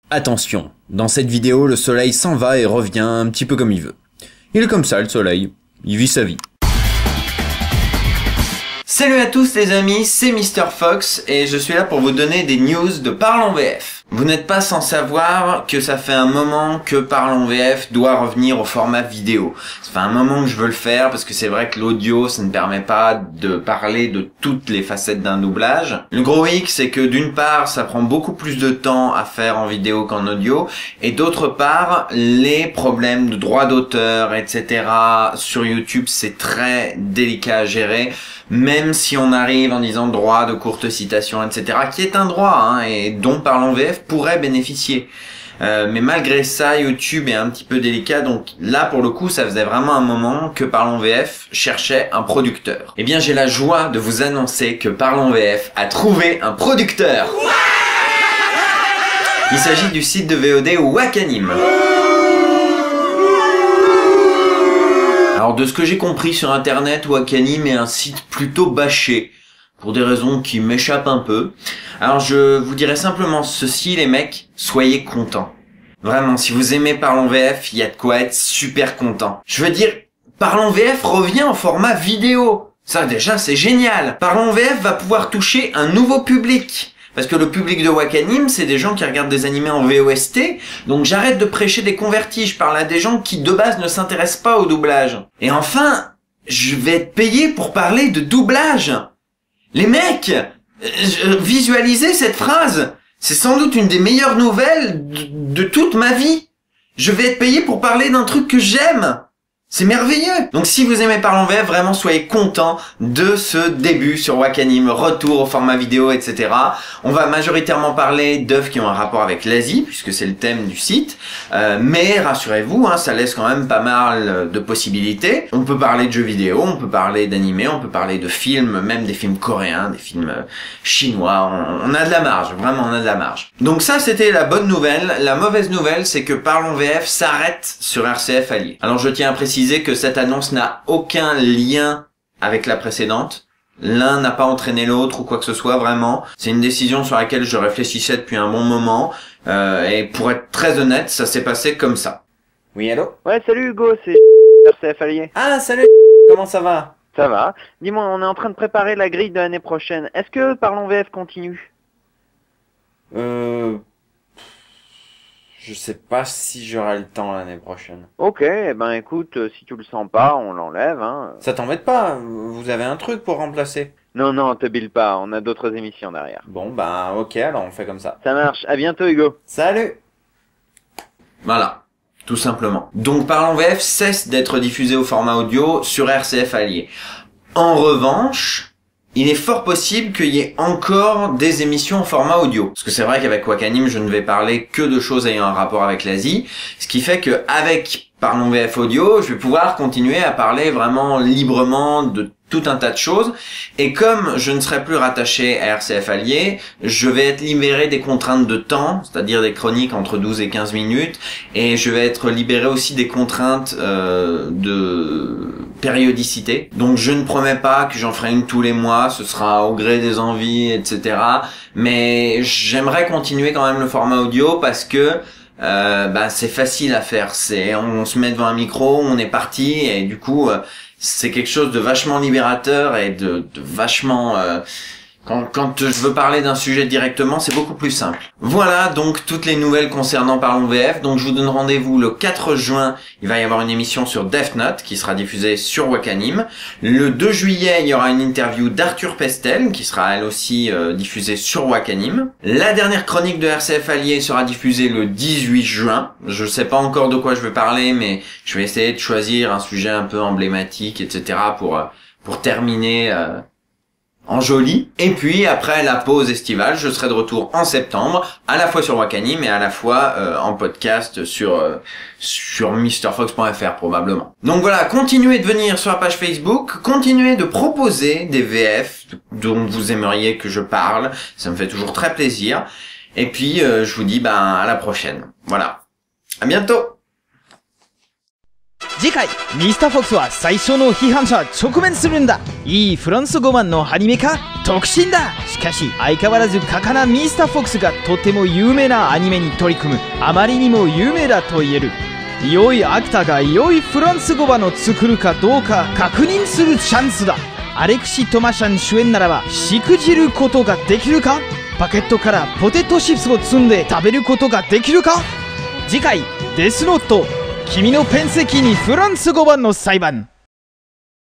Attention, dans cette vidéo, le soleil s'en va et revient un petit peu comme il veut. Il est comme ça, le soleil. Il vit sa vie. Salut à tous les amis, c'est Mr Fox et je suis là pour vous donner des news de Parlons VF. Vous n'êtes pas sans savoir que ça fait un moment que Parlons VF doit revenir au format vidéo. Ça fait un moment que je veux le faire parce que c'est vrai que l'audio, ça ne permet pas de parler de toutes les facettes d'un doublage. Le gros hic, c'est que d'une part, ça prend beaucoup plus de temps à faire en vidéo qu'en audio, et d'autre part, les problèmes de droits d'auteur, etc. sur YouTube, c'est très délicat à gérer. Même si on arrive en disant droit de courte citation, etc., qui est un droit, hein, et dont Parlons VF pourrait bénéficier. Mais malgré ça, YouTube est un petit peu délicat, donc là, pour le coup, ça faisait vraiment un moment que Parlons VF cherchait un producteur. Eh bien, j'ai la joie de vous annoncer que Parlons VF a trouvé un producteur. Il s'agit du site de VOD Wakanim. Alors de ce que j'ai compris sur internet, Wakanim est un site plutôt bâché, pour des raisons qui m'échappent un peu. Alors je vous dirais simplement ceci les mecs, soyez contents. Vraiment, si vous aimez Parlons VF, il y a de quoi être super content. Je veux dire, Parlons VF revient en format vidéo. Ça déjà c'est génial. Parlons VF va pouvoir toucher un nouveau public. Parce que le public de Wakanim, c'est des gens qui regardent des animés en VOST, donc j'arrête de prêcher des convertis, je parle à des gens qui de base ne s'intéressent pas au doublage. Et enfin, je vais être payé pour parler de doublage. Les mecs, visualisez cette phrase, c'est sans doute une des meilleures nouvelles de toute ma vie. Je vais être payé pour parler d'un truc que j'aime. C'est merveilleux. Donc si vous aimez Parlons VF, vraiment soyez contents de ce début sur Wakanim, retour au format vidéo, etc. On va majoritairement parler d'œuvres qui ont un rapport avec l'Asie, puisque c'est le thème du site. Mais rassurez-vous, hein, ça laisse quand même pas mal de possibilités. On peut parler de jeux vidéo, on peut parler d'animés, on peut parler de films, même des films coréens, des films chinois. On a de la marge, vraiment on a de la marge. Donc ça c'était la bonne nouvelle. La mauvaise nouvelle, c'est que Parlons VF s'arrête sur RCF Allier. Alors je tiens à préciser que cette annonce n'a aucun lien avec la précédente. L'un n'a pas entraîné l'autre ou quoi que ce soit, vraiment. C'est une décision sur laquelle je réfléchissais depuis un bon moment. Et pour être très honnête, ça s'est passé comme ça. Oui, allô? Ouais, salut Hugo, c'est RCF Allier. Ah, salut. Comment ça va? Ça va. Dis-moi, on est en train de préparer la grille de l'année prochaine. Est-ce que Parlons VF continue? Je sais pas si j'aurai le temps l'année prochaine. Ok, ben écoute, si tu le sens pas, on l'enlève, hein. Ça t'embête pas? Vous avez un truc pour remplacer? Non, te bille pas, on a d'autres émissions derrière. Bon, bah ok, alors on fait comme ça. Ça marche, à bientôt Hugo. Salut! Voilà, tout simplement. Donc Parlons VF cesse d'être diffusé au format audio sur RCF Allier. En revanche, il est fort possible qu'il y ait encore des émissions en format audio. Parce que c'est vrai qu'avec Wakanim, je ne vais parler que de choses ayant un rapport avec l'Asie. Ce qui fait que avec Parlons VF Audio, je vais pouvoir continuer à parler vraiment librement de tout un tas de choses. Et comme je ne serai plus rattaché à RCF Allier, je vais être libéré des contraintes de temps, c'est-à-dire des chroniques entre 12 et 15 minutes. Et je vais être libéré aussi des contraintes de périodicité. Donc je ne promets pas que j'en ferai une tous les mois, ce sera au gré des envies, etc. Mais j'aimerais continuer quand même le format audio parce que c'est facile à faire. On se met devant un micro, on est parti, et du coup c'est quelque chose de vachement libérateur et de vachement quand je veux parler d'un sujet directement, c'est beaucoup plus simple. Voilà donc toutes les nouvelles concernant Parlons VF. Donc je vous donne rendez-vous le 4 juin. Il va y avoir une émission sur Death Note qui sera diffusée sur Wakanim. Le 2 juillet, il y aura une interview d'Arthur Pestel qui sera elle aussi diffusée sur Wakanim. La dernière chronique de RCF Allier sera diffusée le 18 juin. Je sais pas encore de quoi je vais parler, mais je vais essayer de choisir un sujet un peu emblématique, etc. pour terminer en joli. Et puis après la pause estivale, je serai de retour en septembre, à la fois sur Wakanim et à la fois en podcast sur mrfox.fr probablement. Donc voilà, continuez de venir sur la page Facebook, continuez de proposer des VF dont vous aimeriez que je parle, ça me fait toujours très plaisir. Et puis je vous dis à la prochaine. Voilà. À bientôt. 次回ミスターフォックスは最初の批判者直面するんだ。いいフランス語版のアニメ化特進だ。しかし相変わらず過酷なミスターフォックスがとても有名なアニメに取り組む。あまりにも有名だと言える。良いアクターが良いフランス語版を作るかどうか確認するチャンスだ。アレクシ・トマシャン主演ならばしくじることができるか。パケットからポテトチップスを積んで食べることができるか。次回デスノート君のペン席にフランス語版の裁判。